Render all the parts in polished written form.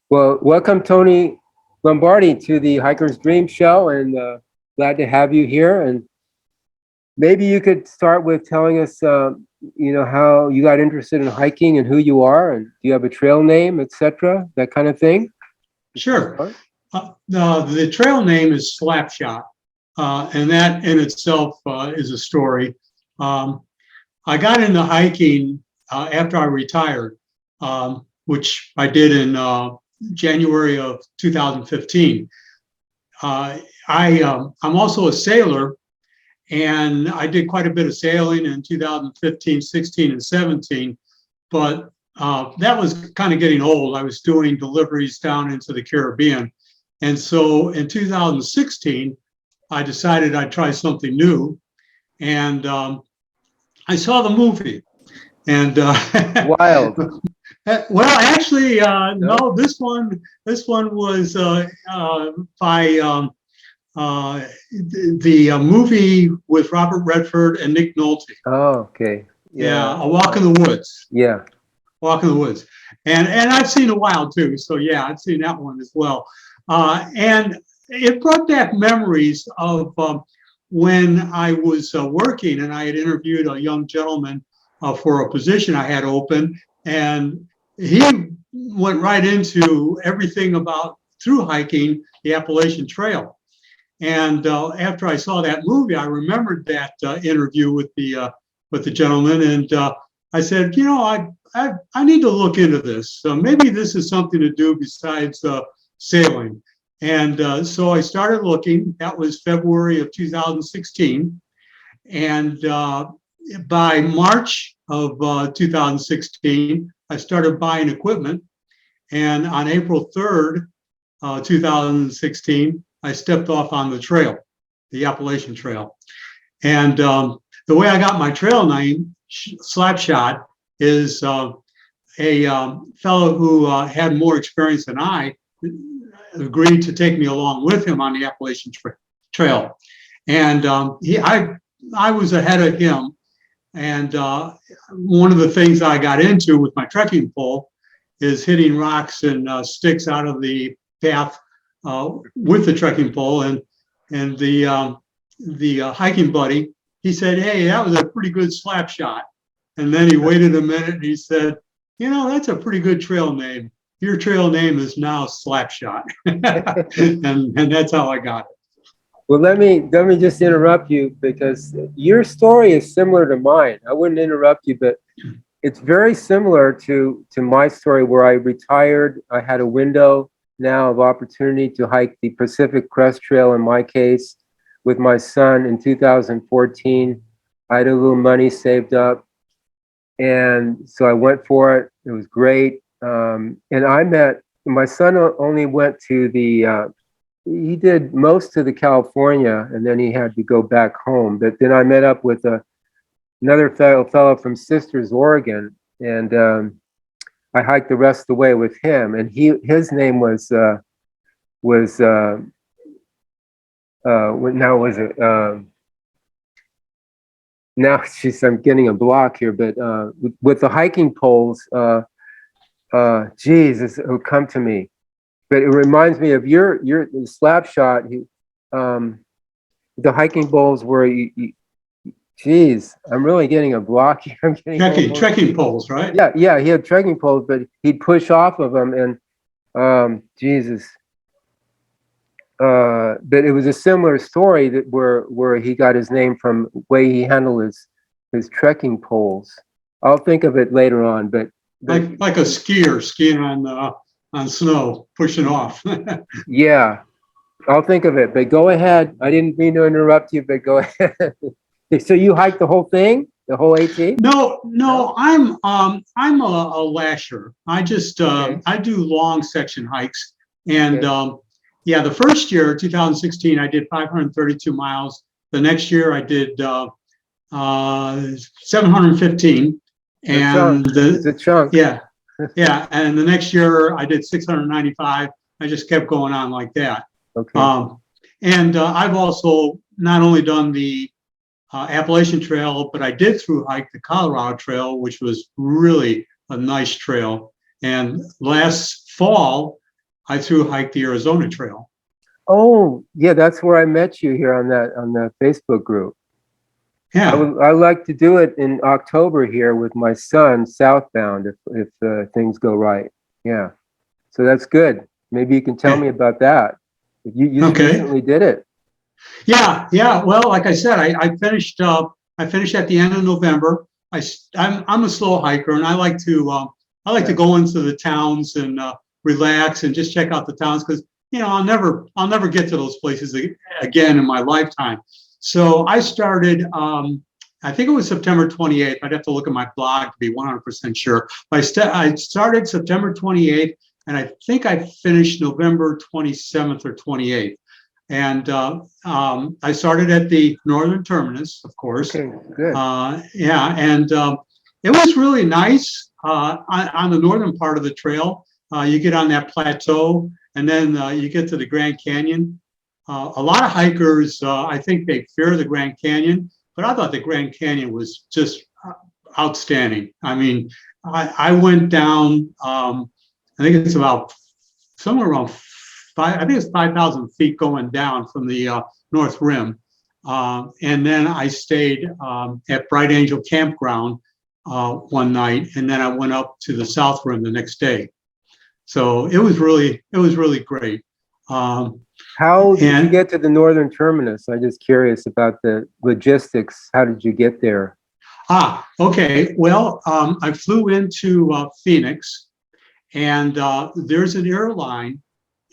Well, welcome, Tony Lombardi, to the Hiker's Dream Show, and glad to have you here. And maybe you could start with telling us, how you got interested in hiking and who you are, and do you have a trail name, etc., that kind of thing. Sure. The trail name is Slapshot, and that in itself is a story. I got into hiking after I retired, which I did in January of 2015. I'm also a sailor, and I did quite a bit of sailing in 2015, 16, and 17. But that was kind of getting old. I was doing deliveries down into the Caribbean. And so in 2016, I decided I'd try something new. And I saw the movie. And Wild. well, actually, no. This one was by the movie with Robert Redford and Nick Nolte. Oh, okay. Yeah, A Walk in the Woods. Yeah. Walk in the Woods, and I've seen a while too. So yeah, I've seen that one as well, and it brought back memories of when I was working, and I had interviewed a young gentleman for a position I had open, and he went right into everything about through hiking the Appalachian Trail. And after I saw that movie, I remembered that interview with the gentleman, and I said, I need to look into this. Maybe this is something to do besides sailing. And so I started looking. That was February of 2016. And by March of 2016, I started buying equipment. And on April 3rd, 2016, I stepped off on the trail, the Appalachian Trail. And the way I got my trail name, Slapshot, is a fellow who had more experience than I agreed to take me along with him on the Appalachian Trail. And I was ahead of him. And one of the things I got into with my trekking pole is hitting rocks and sticks out of the path with the trekking pole. And the hiking buddy, he said, "Hey, that was a pretty good slap shot." And then he waited a minute and he said, "That's a pretty good trail name. Your trail name is now Slapshot." and that's how I got it. Well, let me just interrupt you because your story is similar to mine. I wouldn't interrupt you, but it's very similar to my story where I retired. I had a window now of opportunity to hike the Pacific Crest Trail in my case with my son in 2014. I had a little money saved up, and so I went for it. It was great. And I met my son. Only went to he did most of the California, and then he had to go back home. But then I met up with another fellow from Sisters, Oregon, and I hiked the rest of the way with him. And his name was now was it? Now, geez, I'm getting a block here. But with the hiking poles, geez, it would come to me. But it reminds me of your slap shot. The hiking poles were, geez, I'm really getting a block here. I'm getting trekking poles, right? Yeah, he had trekking poles, but he'd push off of them, and Jesus. But it was a similar story that where he got his name from the way he handled his trekking poles. I'll think of it later on, but like a skier skiing on snow, pushing off. Yeah, I'll think of it. But go ahead. I didn't mean to interrupt you, but go ahead. So you hiked the whole thing, the whole AT? No, I'm a lasher. I just Okay. I do long section hikes, and Okay. yeah, the first year, 2016, I did 532 miles. The next year, I did 715, and It's a chunk. yeah, and the next year I did 695. I just kept going on like that. Okay. And I've also not only done the Appalachian Trail, but I did through hike the Colorado Trail, which was really a nice trail. And last fall, I through hiked the Arizona Trail. Oh, yeah, that's where I met you here on the Facebook group. Yeah. I like to do it in October here with my son southbound if things go right. Yeah. So that's good. Maybe you can tell me about that. You just Okay. recently did it. Yeah. Yeah. Well, like I said, I finished. I finished at the end of November. I'm a slow hiker, and I like to go into the towns and relax and just check out the towns because I'll never get to those places again in my lifetime. So I started. I think it was September 28th. I'd have to look at my blog to be 100% sure. I started September 28th, and I think I finished November 27th or 28th. And I started at the northern terminus, of course. Okay, good. Yeah, and it was really nice on the northern part of the trail. You get on that plateau, and then you get to the Grand Canyon. A lot of hikers, I think they fear the Grand Canyon, but I thought the Grand Canyon was just outstanding. I mean, I went down, I think it's about somewhere around I think it's 5,000 feet going down from the North Rim. And then I stayed at Bright Angel Campground one night, and then I went up to the South Rim the next day. So it was really great. How did you get to the northern terminus? I'm just curious about the logistics. How did you get there? Okay. Well, I flew into Phoenix, and there's an airline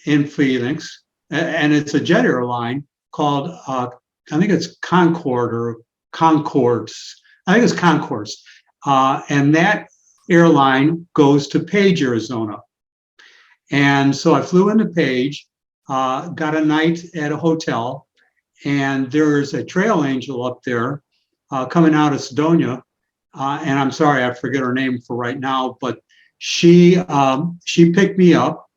in Phoenix, and it's a jet airline called, I think it's Concorde or Concourse. I think it's Concourse. And that airline goes to Page, Arizona. And so I flew into Page, got a night at a hotel, and there's a trail angel up there coming out of Sedona. And I'm sorry, I forget her name for right now, but she picked me up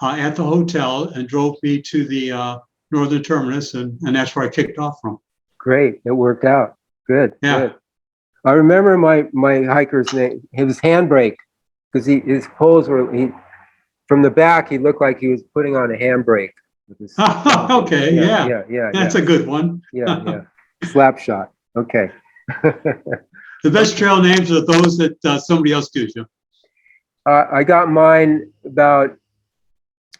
at the hotel and drove me to the northern terminus, and that's where I kicked off from. Great, it worked out. Good. Yeah. Good. I remember my hiker's name. His handbrake, because his poles were from the back. He looked like he was putting on a handbrake. Okay. Yeah. That's a good one. Yeah. Slapshot. Okay. The best trail names are those that somebody else gives you. I got mine about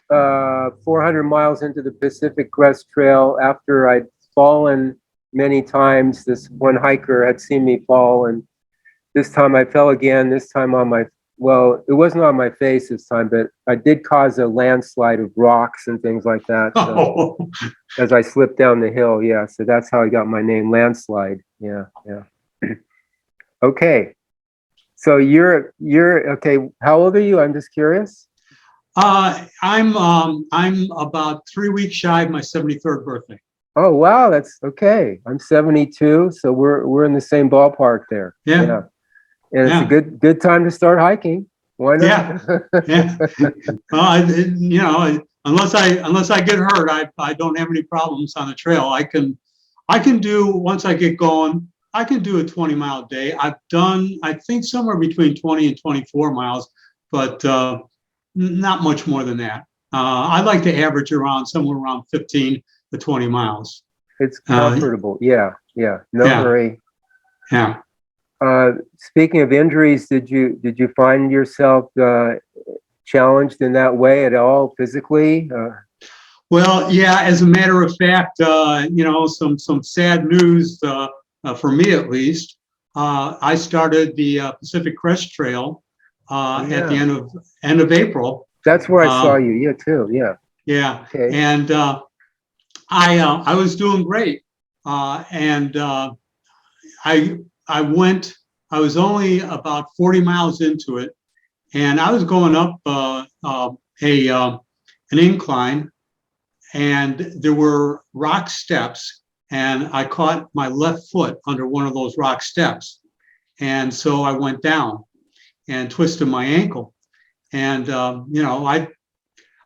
400 miles into the Pacific Crest Trail after I'd fallen many times. This one hiker had seen me fall, and this time I fell again, this time it wasn't on my face this time, but I did cause a landslide of rocks and things like that. So, as I slipped down the hill. Yeah. So that's how I got my name, Landslide. Yeah. Okay. So you're okay. How old are you? I'm just curious. I'm about 3 weeks shy of my 73rd birthday. Oh wow, that's okay. I'm 72, so we're in the same ballpark there. Yeah. And it's a good time to start hiking. Why not? Yeah. Well, unless I get hurt, I don't have any problems on the trail. I can do, once I get going, I can do a 20-mile day. I've done, I think, somewhere between 20 and 24 miles, but not much more than that. I like to average somewhere around 15 to 20 miles. It's comfortable. No hurry. Yeah. Speaking of injuries, did you find yourself challenged in that way at all physically? Well, yeah. As a matter of fact, some sad news for me at least. I started the Pacific Crest Trail at the end of April. That's where I saw you. Yeah, too. Yeah. Yeah. Okay. And I was doing great, and I was only about 40 miles into it, and I was going up an incline, and there were rock steps, and I caught my left foot under one of those rock steps, and so I went down and twisted my ankle, and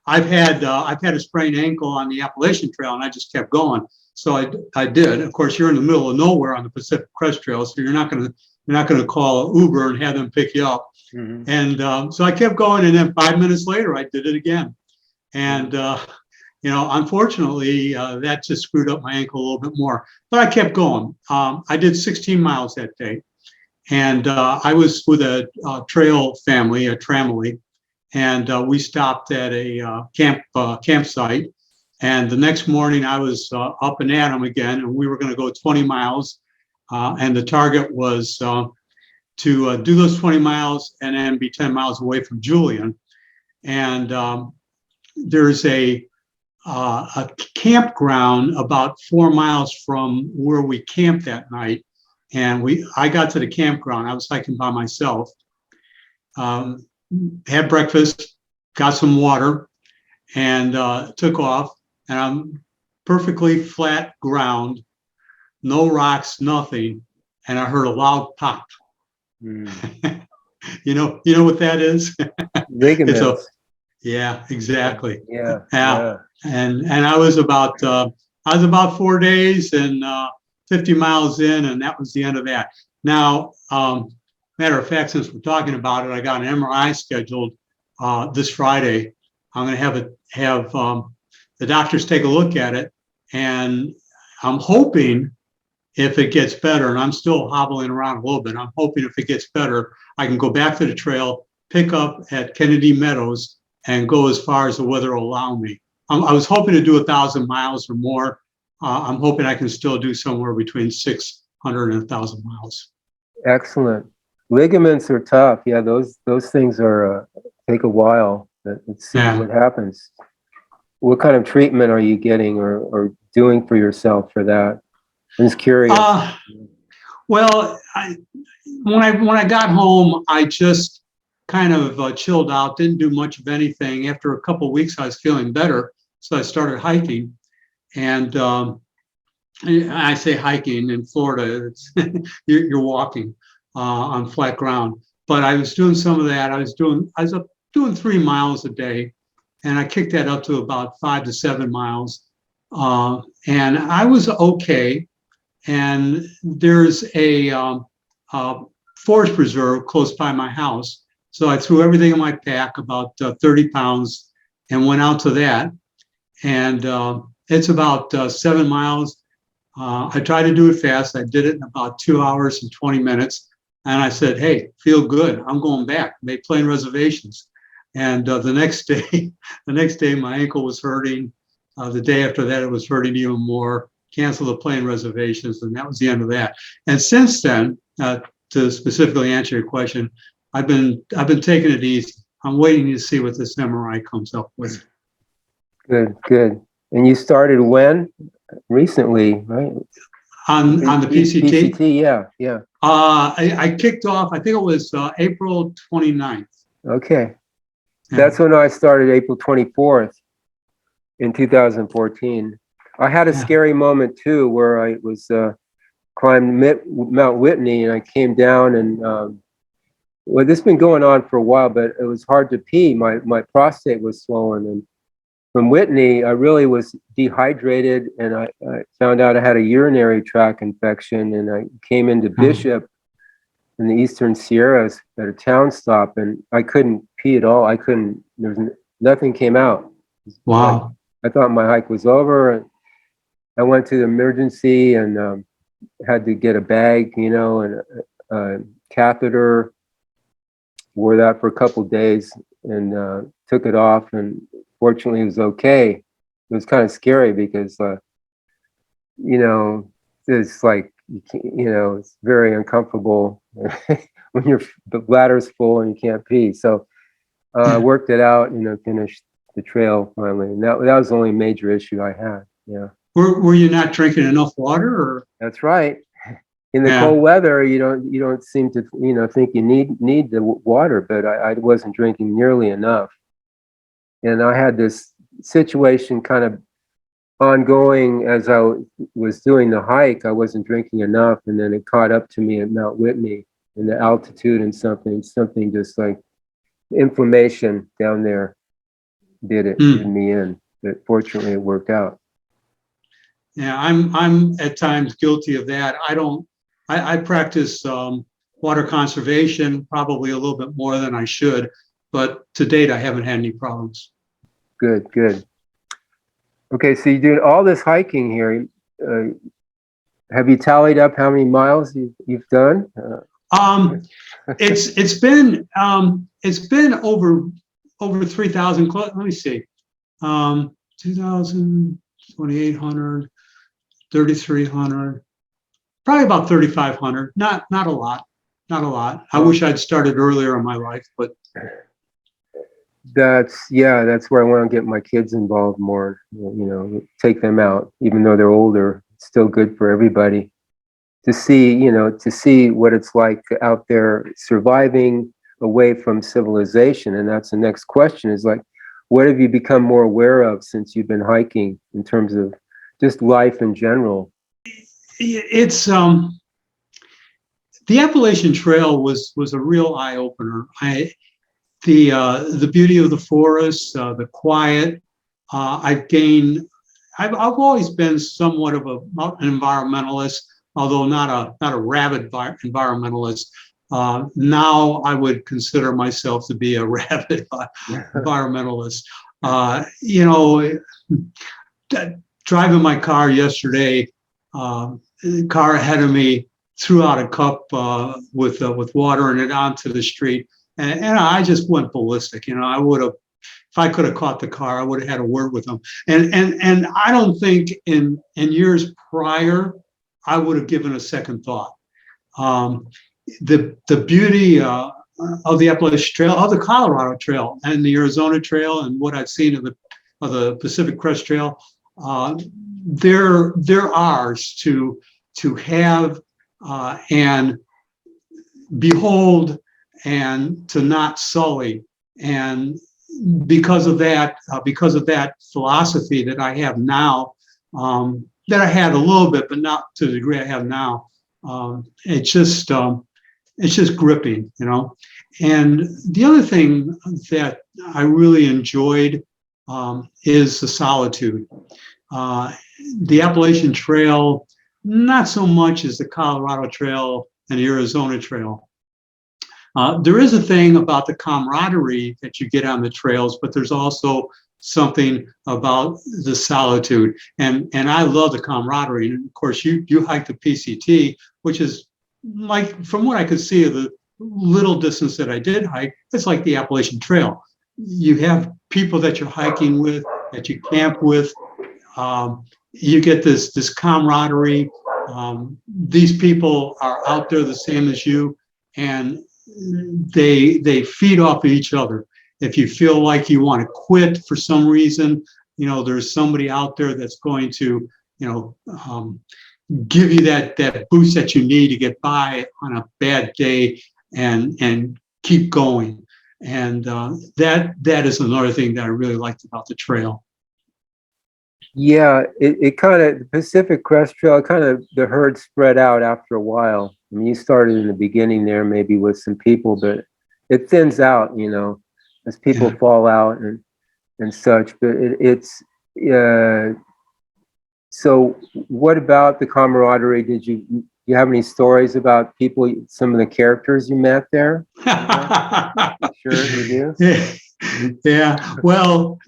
I've had a sprained ankle on the Appalachian Trail, and I just kept going. So I did. Of course, you're in the middle of nowhere on the Pacific Crest Trail, so you're not going to call Uber and have them pick you up. Mm-hmm. And so I kept going, and then 5 minutes later, I did it again. And, unfortunately, that just screwed up my ankle a little bit more. But I kept going. I did 16 miles that day. And I was with a trail family, a tramily, and we stopped at a campsite. And the next morning, I was up and at 'em again, and we were going to go 20 miles. And the target was to do those 20 miles and then be 10 miles away from Julian. And there's a campground about 4 miles from where we camped that night. And I got to the campground. I was hiking by myself, had breakfast, got some water, and took off. And I'm perfectly flat ground, no rocks, nothing. And I heard a loud pop. Mm. You know what that is? Ligaments. Yeah, exactly. Yeah. And I was about 4 days and 50 miles in, and that was the end of that. Now, matter of fact, since we're talking about it, I got an MRI scheduled this Friday. I'm going to have the doctors take a look at it, and I'm hoping if it gets better, and I'm still hobbling around a little bit, I'm hoping if it gets better, I can go back to the trail, pick up at Kennedy Meadows, and go as far as the weather will allow me. I was hoping to do 1,000 miles or more. I'm hoping I can still do somewhere between 600 and 1,000 miles. Excellent. Ligaments are tough. Yeah, those things are take a while. Let's see what happens. What kind of treatment are you getting or doing for yourself for that? I'm just curious. Well, when I got home, I just kind of chilled out, didn't do much of anything. After a couple of weeks, I was feeling better, so I started hiking. And I say hiking in Florida, it's you're walking on flat ground. But I was doing some of that. I was doing 3 miles a day, and I kicked that up to about 5 to 7 miles. And I was okay. And there's a forest preserve close by my house. So I threw everything in my pack, about 30 pounds, and went out to that. And it's about 7 miles. I tried to do it fast. I did it in about 2 hours and 20 minutes. And I said, hey, feel good. I'm going back. Made plane reservations. And the next day, my ankle was hurting. The day after that, it was hurting even more. Canceled the plane reservations, and that was the end of that. And since then, to specifically answer your question, I've been taking it easy. I'm waiting to see what this MRI comes up with. Good. And you started when? Recently, right? On the PCT? PCT, yeah. I kicked off, I think it was April 29th. Okay. Yeah. That's when I started, April 24th in 2014. I had a scary moment too, where I was climbed Mount Whitney, and I came down, and well, this has been going on for a while, but it was hard to pee. My prostate was swollen, and from Whitney, I really was dehydrated, and I found out I had a urinary tract infection, and I came into Bishop in the Eastern Sierras at a town stop, and I couldn't pee at all. Nothing came out. Wow. I thought my hike was over, and I went to the emergency and had to get a bag, and a catheter. Wore that for a couple of days and took it off, and fortunately it was okay. It was kind of scary because, it's like, it's very uncomfortable when the bladder's full and you can't pee. So I worked it out, finished the trail finally. And that was the only major issue I had. Yeah. Were you not drinking enough water, or? That's right. In the cold weather, you don't seem to think you need the water, but I wasn't drinking nearly enough. And I had this situation kind of ongoing as I was doing the hike. I wasn't drinking enough, and then it caught up to me at Mount Whitney, and the altitude and something just like inflammation down there did me in. But fortunately, it worked out. Yeah, I'm at times guilty of that. I practice water conservation probably a little bit more than I should, but to date I haven't had any problems. Good, good. Okay, so you're doing all this hiking here. Uh, have you tallied up how many miles you've done? It's been over 3,000. Let me see. 2,000, 2,800, 3,300, probably about 3,500. Not a lot. Not a lot. I wish I'd started earlier in my life, but That's where I want to get my kids involved more. You know, take them out, even though they're older. It's still good for everybody to see. You know, to see what it's like out there surviving away from civilization. And that's the next question: is like, what have you become more aware of since you've been hiking in terms of just life in general? it's the Appalachian Trail was a real eye opener. The beauty of the forest, the quiet. I've gained. I've always been somewhat of an environmentalist, although not a rabid environmentalist. Now I would consider myself to be a rabid environmentalist. You know, driving my car yesterday, the car ahead of me threw out a cup with water in it onto the street. And I just went ballistic. You know, I would have, if I could have caught the car, I would have had a word with them. And I don't think in years prior, I would have given a second thought. The beauty of the Appalachian Trail, of the Colorado Trail, and the Arizona Trail, and what I've seen of the Pacific Crest Trail, they're ours to have and behold, and to not sully. And because of that philosophy that I have now, that I had a little bit, but not to the degree I have now, it's just gripping, you know. And the other thing that I really enjoyed is the solitude. The Appalachian Trail, not so much as the Colorado Trail and the Arizona Trail. There is a thing about the camaraderie that you get on the trails, but there's also something about the solitude. And I love the camaraderie. And of course, you hike the PCT, which is like, from what I could see of the little distance that I did hike, it's like the Appalachian Trail. You have people that you're hiking with, that you camp with. You get this camaraderie. These people are out there the same as you, and they feed off of each other. If you feel like you want to quit for some reason, you know, there's somebody out there that's going to, you know, give you that boost that you need to get by on a bad day and keep going. And that is another thing that I really liked about the trail. Yeah, it kind of, the Pacific Crest Trail, kind of, the herd spread out after a while. I mean, you started in the beginning there, maybe with some people, but it thins out, you know, as people fall out and such. But it's so. What about the camaraderie? Did you have any stories about people, some of the characters you met there? Sure, you do. Yeah. Well,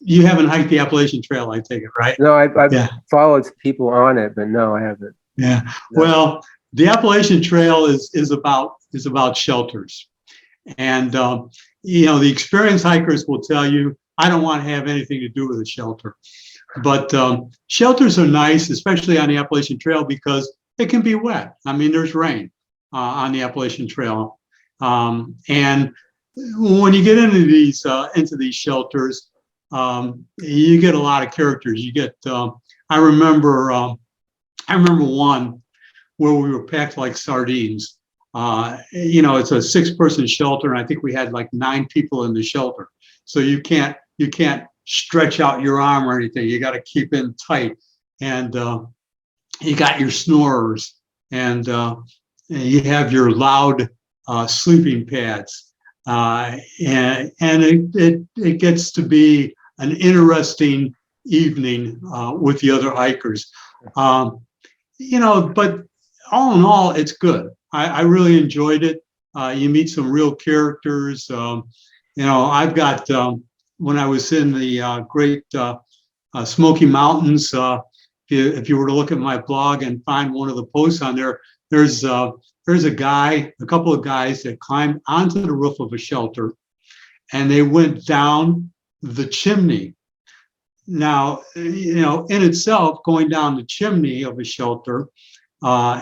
you haven't hiked the Appalachian Trail, I take it, right? No, I've followed people on it, but no, I haven't. Yeah. No. Well, the Appalachian Trail is about shelters, and you know, the experienced hikers will tell you, I don't want to have anything to do with a shelter. But shelters are nice, especially on the Appalachian Trail, because it can be wet. I mean, there's rain on the Appalachian Trail, and when you get into these shelters, you get a lot of characters. You get, I remember one where we were packed like sardines. You know, it's a 6-person shelter, and I think we had like 9 people in the shelter. So you can't stretch out your arm or anything. You got to keep in tight, and you got your snorers, and you have your loud sleeping pads, and it gets to be an interesting evening with the other hikers. You know, but all in all, it's good. I really enjoyed it. You meet some real characters. You know, I've got when I was in the great Smoky Mountains. If you were to look at my blog and find one of the posts on there, there's a couple of guys that climbed onto the roof of a shelter, and they went down the chimney. Now, in itself, going down the chimney of a shelter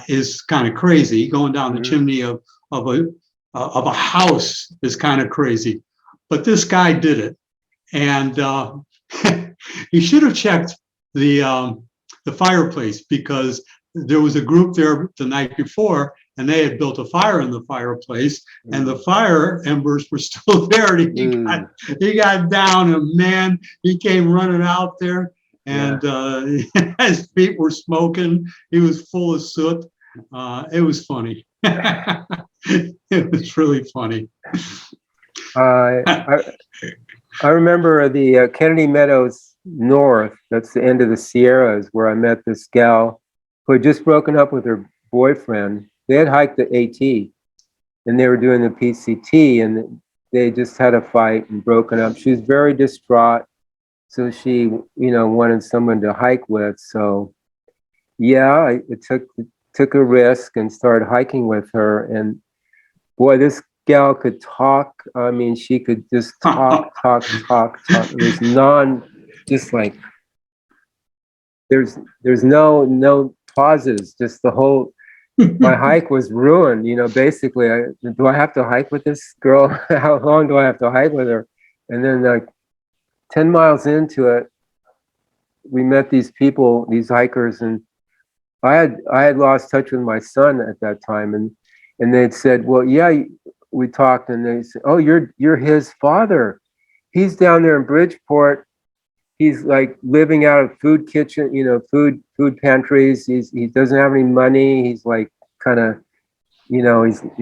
is kind of crazy. Going down the chimney of a house is kind of crazy. But this guy did it, and he should have checked the fireplace, because there was a group there the night before, and they had built a fire in the fireplace, and the fire embers were still there. And he got down, and man, he came running out there, and his feet were smoking. He was full of soot. It was funny. It was really funny. I remember the Kennedy Meadows North. That's the end of the Sierras, where I met this gal who had just broken up with her boyfriend. They had hiked the AT, and they were doing the PCT, and they just had a fight and broken up. She was very distraught, so she, wanted someone to hike with. So, yeah, it took a risk and started hiking with her. And boy, this gal could talk. I mean, she could just talk. There's just like there's no pauses. Just the whole. My hike was ruined, basically. Do I have to hike with this girl? How long do I have to hike with her? And then like 10 miles into it, we met these people, these hikers, and I had lost touch with my son at that time, and they'd said, well, yeah, we talked, and they said, oh, you're his father. He's down there in Bridgeport. He's like living out of food kitchen, food pantries. He doesn't have any money. He's like kind of, he's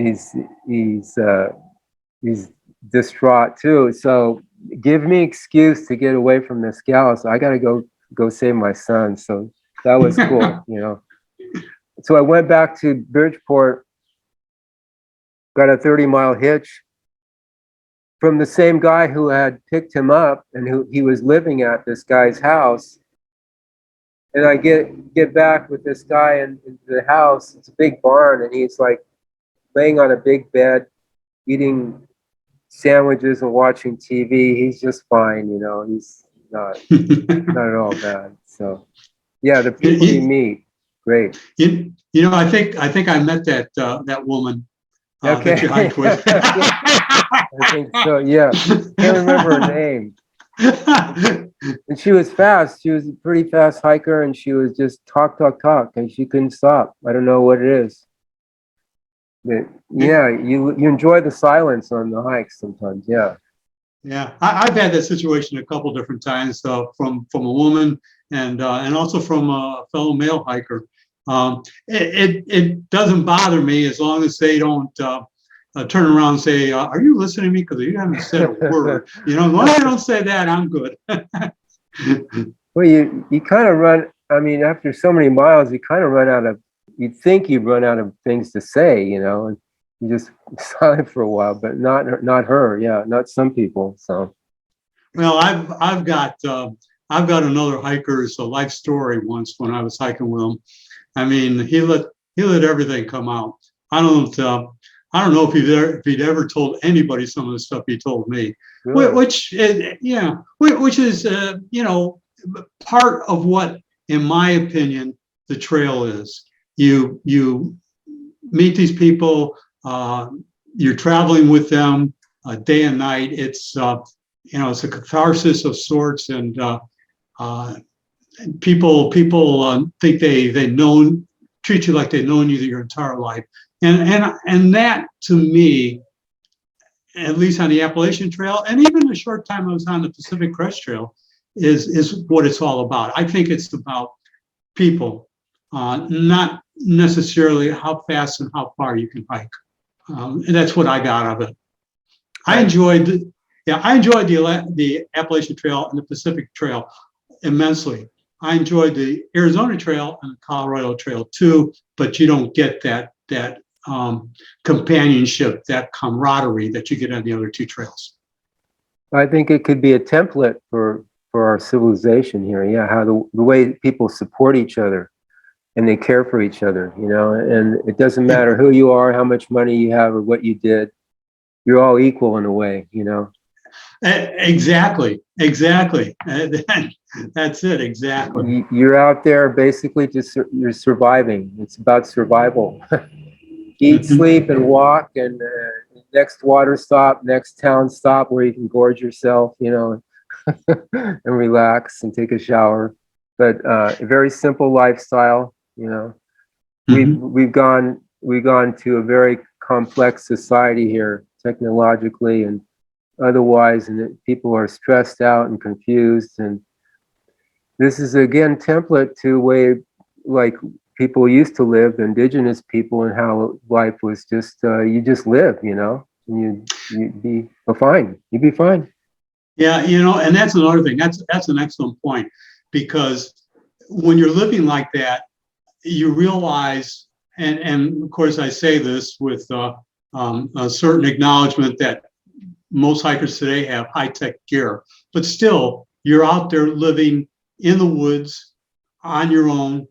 distraught too. So give me excuse to get away from this gal. So I got to go save my son. So that was cool, So I went back to Bridgeport, got a 30-mile hitch from the same guy who had picked him up and who he was living at this guy's house. And I get back with this guy into the house. It's a big barn, and he's like laying on a big bed, eating sandwiches and watching TV. He's just fine, he's not at all bad. So yeah, the people you meet, great. I think I met that woman that you hiked with. I think so, yeah. Can't remember her name. And she was fast. She was a pretty fast hiker, and she was just talk, and she couldn't stop. I don't know what it is. But yeah, you enjoy the silence on the hikes sometimes, yeah. Yeah, I've had that situation a couple different times, from a woman and also from a fellow male hiker. It doesn't bother me as long as they don't turn around and say, are you listening to me? Because you haven't said a word. As long as they don't say that, I'm good. Well, you kind of run, I mean, after so many miles, you kind of run out of, you'd think you'd run out of things to say, and you just silent for a while, but not her. Yeah, not some people. So, well, I've got another hiker's life story once when I was hiking with him. I mean, he let everything come out. I don't know if he'd ever told anybody some of the stuff he told me, really? which is part of what, in my opinion, the trail is. You meet these people, you're traveling with them day and night. It's it's a catharsis of sorts, and people think they treat you like they've known you your entire life. And that, to me, at least on the Appalachian Trail, and even the short time I was on the Pacific Crest Trail, is what it's all about. I think it's about people, not necessarily how fast and how far you can hike. And that's what I got out of it. I enjoyed the Appalachian Trail and the Pacific Trail immensely. I enjoyed the Arizona Trail and the Colorado Trail too, but you don't get that companionship, that camaraderie that you get on the other two trails. I think it could be a template for our civilization here. Yeah, how the way people support each other and they care for each other, you know, and it doesn't matter who you are, how much money you have, or what you did. You're all equal in a way, you know. Exactly, exactly. That's it, exactly. You're out there basically just you're surviving. It's about survival. Eat, sleep, and walk, and next water stop, next town stop where you can gorge yourself, you know, and relax and take a shower. But a very simple lifestyle, you know. We've gone to a very complex society here, technologically and otherwise, and people are stressed out and confused. And this is again template to way like people used to live, indigenous people, and how life was just you just live, you know, and you'd be fine. You'd be fine. Yeah, you know, and that's another thing. That's an excellent point, because when you're living like that, you realize, and of course I say this with a certain acknowledgement that most hikers today have high-tech gear, but still you're out there living in the woods on your own,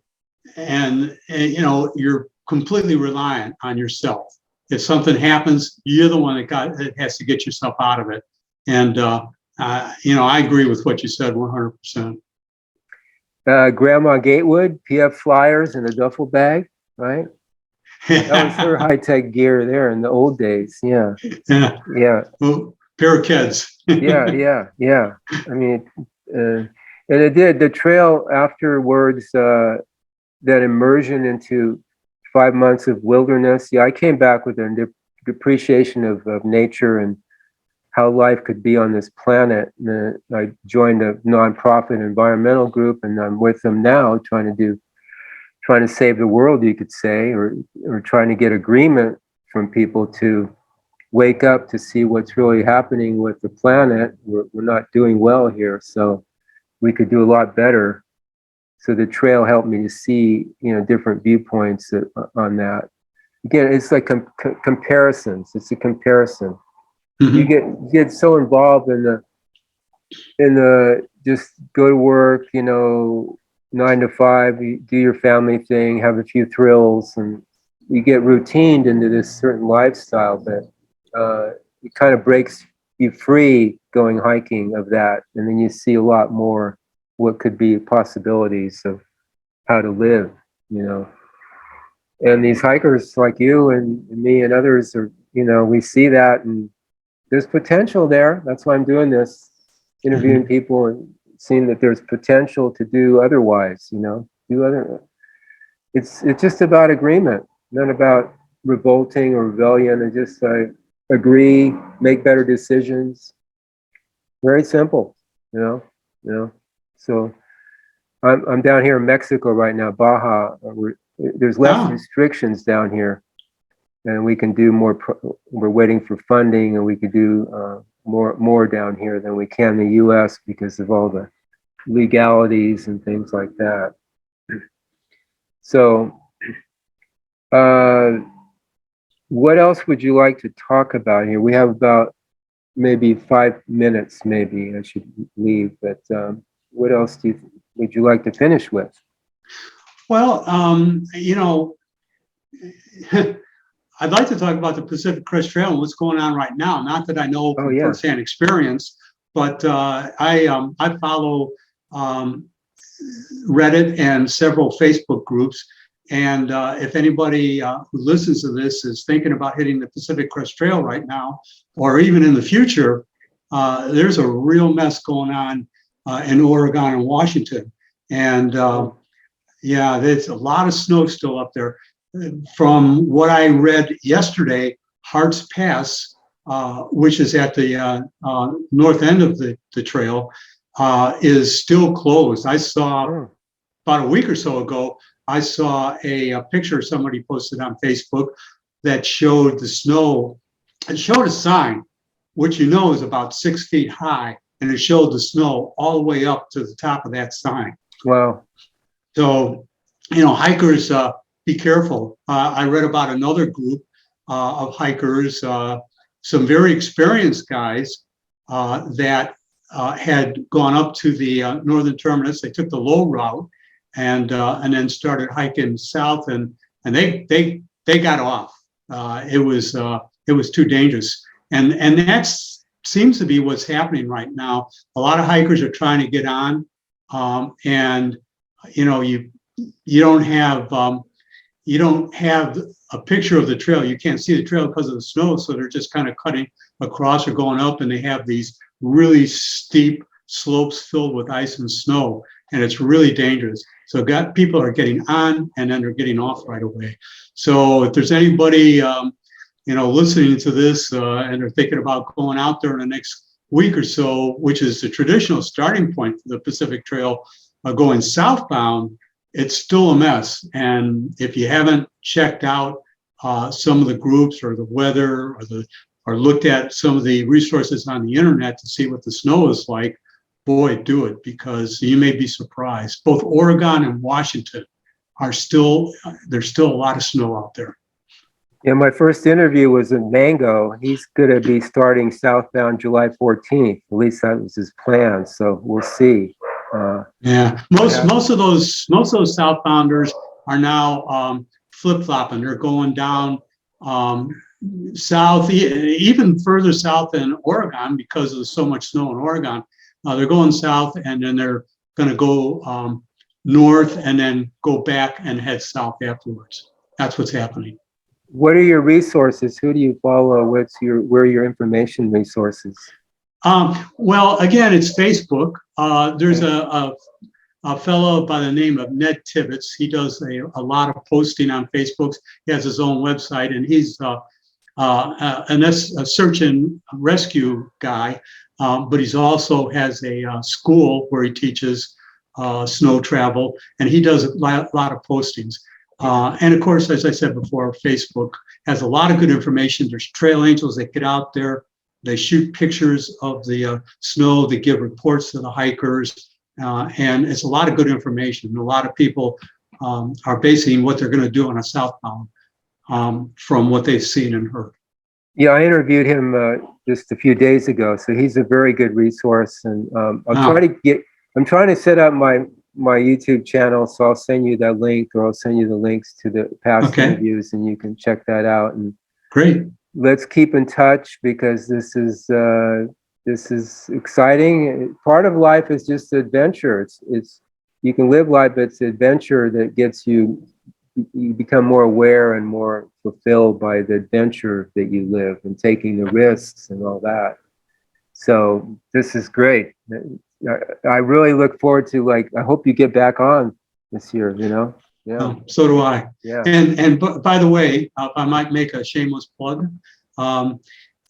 and you know, you're completely reliant on yourself. If something happens, you're the one that has to get yourself out of it. And you know, I agree with what you said 100%. Grandma Gatewood, PF flyers in a duffel bag, right? That was her high-tech gear there in the old days. Yeah, Yeah. yeah. Well, parakeets. Yeah. I mean, and it did. The trail afterwards, that immersion into 5 months of wilderness. Yeah, I came back with a depreciation of nature and how life could be on this planet. And I joined a nonprofit environmental group, and I'm with them now, trying to save the world, you could say, or trying to get agreement from people to wake up to see what's really happening with the planet. We're not doing well here, so we could do a lot better. So the trail helped me to see, you know, different viewpoints on that. Again, it's like comparisons. It's a comparison. You get so involved in the just go to work, you know, 9 to 5, you do your family thing, have a few thrills, and you get routined into this certain lifestyle that it kind of breaks you free going hiking of that, and then you see a lot more what could be possibilities of how to live, you know. And these hikers like you and me and others are, you know, we see that, and there's potential there. That's why I'm doing this, interviewing people and seeing that there's potential to do otherwise, you know, do other. It's just about agreement, not about revolting or rebellion. And just agree, make better decisions. Very simple, you know. You know. So I'm down here in Mexico right now, Baja. There's less restrictions down here, and we can do more. We're waiting for funding, and we could do more down here than we can in the U.S. because of all the legalities and things like that. So, what else would you like to talk about here? We have about maybe 5 minutes. Maybe I should leave, but what else would you like to finish with? Well, you know, I'd like to talk about the Pacific Crest Trail and what's going on right now. Not that I know from firsthand experience, but I follow Reddit and several Facebook groups. And if anybody who listens to this is thinking about hitting the Pacific Crest Trail right now, or even in the future, there's a real mess going on in Oregon and Washington. And yeah, there's a lot of snow still up there. From what I read yesterday, Hart's Pass, which is at the north end of the trail, is still closed. I saw about a week or so ago, I saw a picture somebody posted on Facebook that showed the snow. It showed a sign, which you know is about 6 feet high, and it showed the snow all the way up to the top of that sign. Wow. So, you know, hikers, be careful. I read about another group of hikers, some very experienced guys that had gone up to the northern terminus. They took the low route and then started hiking south, and they got off. It was too dangerous, and that seems to be what's happening right now. A lot of hikers are trying to get on, and you don't have a picture of the trail. You can't see the trail because of the snow, so they're just kind of cutting across or going up, and they have these really steep slopes filled with ice and snow, and it's really dangerous. So people are getting on, and then they're getting off right away. So if there's anybody listening to this and they're thinking about going out there in the next week or so, which is the traditional starting point for the Pacific Trail, going southbound, it's still a mess. And if you haven't checked out some of the groups or the weather or looked at some of the resources on the internet to see what the snow is like, boy, do it, because you may be surprised. Both Oregon and Washington there's still a lot of snow out there. Yeah, my first interview was with Mango. He's going to be starting southbound July 14th. At least that was his plan. So we'll see. Most of those southbounders are now flip-flopping. They're going down south, even further south than Oregon, because there's so much snow in Oregon. They're going south, and then they're going to go north and then go back and head south afterwards. That's what's happening. What are your resources? Who do you follow? Where are your information resources? Well, again, it's Facebook. There's a fellow by the name of Ned Tibbetts. He does a lot of posting on Facebook. He has his own website, and he's a search and rescue guy, but he's also has a school where he teaches snow travel, and he does a lot of postings. And of course, as I said before, Facebook has a lot of good information. There's trail angels that get out there. They shoot pictures of the snow. They give reports to the hikers. And it's a lot of good information. A lot of people are basing what they're going to do on a southbound from what they've seen and heard. Yeah, I interviewed him just a few days ago. So he's a very good resource. And I'm trying to set up my YouTube channel, so I'll send you that link, or I'll send you the links to the past interviews, and you can check that out. And great. Let's keep in touch, because this is exciting. Part of life is just adventure. It's you can live life, but it's adventure that gets you become more aware and more fulfilled by the adventure that you live and taking the risks and all that. So this is great. I really look forward to, I hope you get back on this year, Yeah. So do I. Yeah. And by the way, I might make a shameless plug.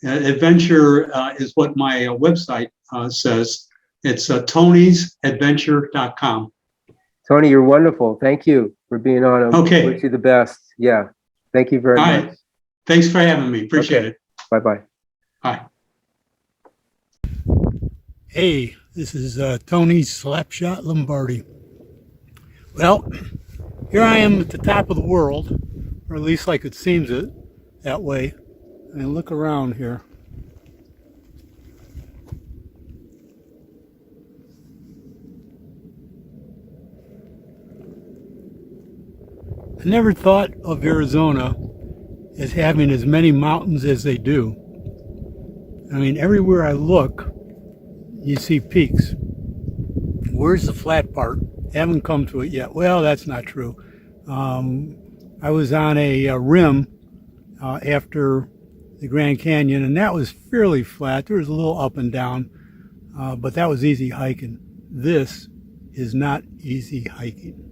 Adventure is what my website says. It's Tony'sAdventure.com. Tony, you're wonderful. Thank you for being on. Okay. Wish you the best. Yeah. Thank you very much. Right. Thanks for having me. Appreciate it. Bye-bye. Bye. Hey, this is Tony's Slapshot Lombardi. Well, here I am at the top of the world, or at least like it seems that way. And look around here. I never thought of Arizona as having as many mountains as they do. I mean, everywhere I look, you see peaks. Where's the flat part? Haven't come to it yet. Well, that's not true. I was on a rim after the Grand Canyon, and that was fairly flat. There was a little up and down, but that was easy hiking. This is not easy hiking.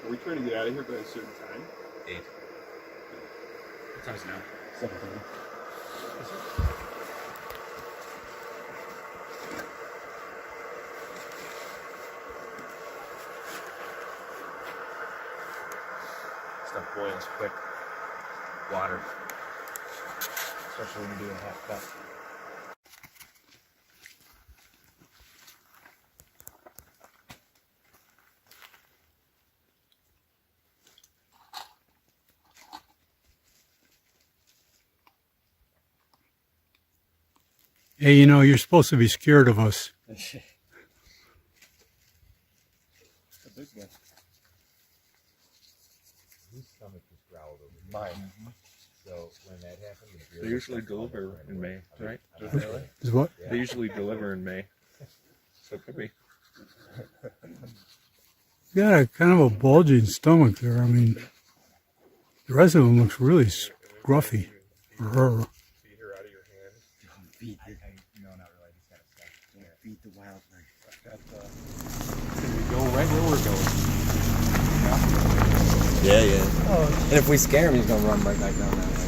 Are we trying to get out of here by a certain time? 8. What time is it now? 7:30. Stuff boils quick. Water. Especially when you do a half cup. Hey, you know, you're supposed to be scared of us. A big guy. Whose stomach just growled over here? Mine. So when that happened, They usually deliver in May, right? Really? Is what? They usually deliver in May. So it could be. You got a kind of a bulging stomach there. I mean, the rest of him looks really scruffy. Or her. Feed her out of your hand. Don't feed it. No, not really. Just kind of stuff. Don't feed the wildlife. We go right where we're going. Yeah, yeah. Oh. And if we scare him, he's gonna run right back down that way.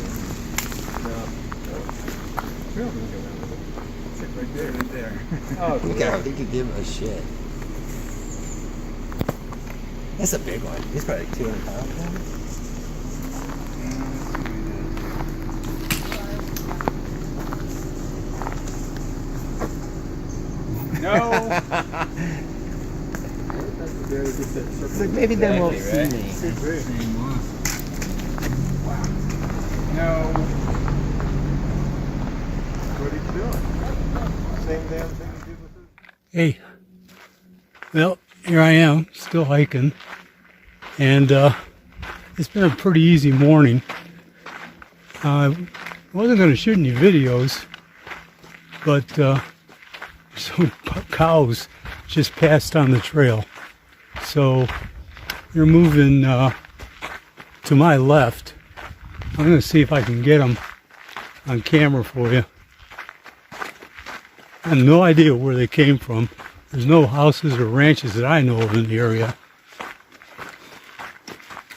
Trail doesn't go that way. It's like right there. Right there. Oh, he could give him a shit. That's a big one. He's probably like 200 pounds. No. It's like maybe they won't see me. No. What are you doing? Same damn thing you did with it. Hey, well, here I am, still hiking, and it's been a pretty easy morning. I wasn't going to shoot any videos, but some cows just passed on the trail. So you're moving to my left. I'm going to see if I can get them on camera for you. I have no idea where they came from. There's no houses or ranches that I know of in the area.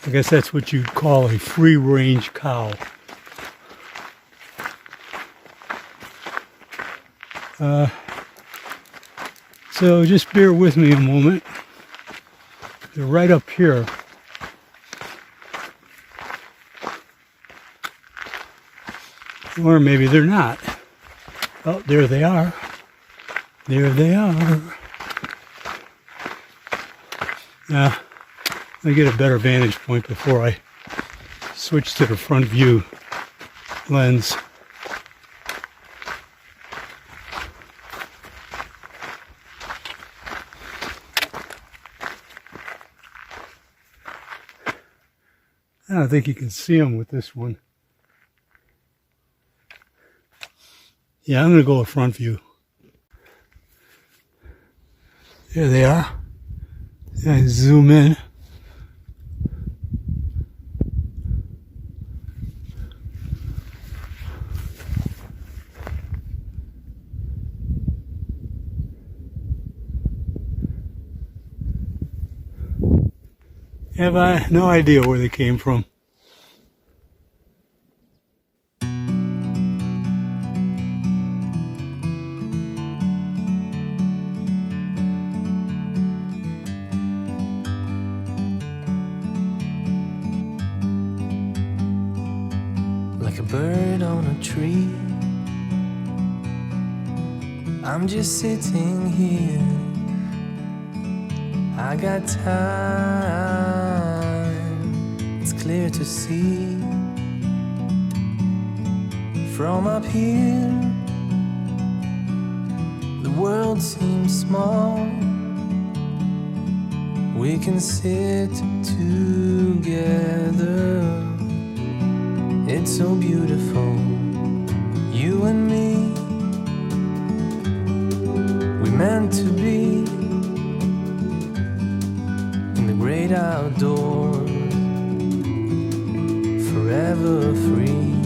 I guess that's what you'd call a free-range cow. So just bear with me a moment. They're right up here. Or maybe they're not. Oh, there they are. There they are. Now, let me get a better vantage point before I switch to the front view lens. I don't think you can see them with this one. Yeah, I'm going to go with front view. There they are. I zoom in. Have I no idea where they came from. Like a bird on a tree, I'm just sitting here. I got time, it's clear to see. From up here, the world seems small. We can sit together. It's so beautiful, you and me. We meant to be in the great outdoors, forever free.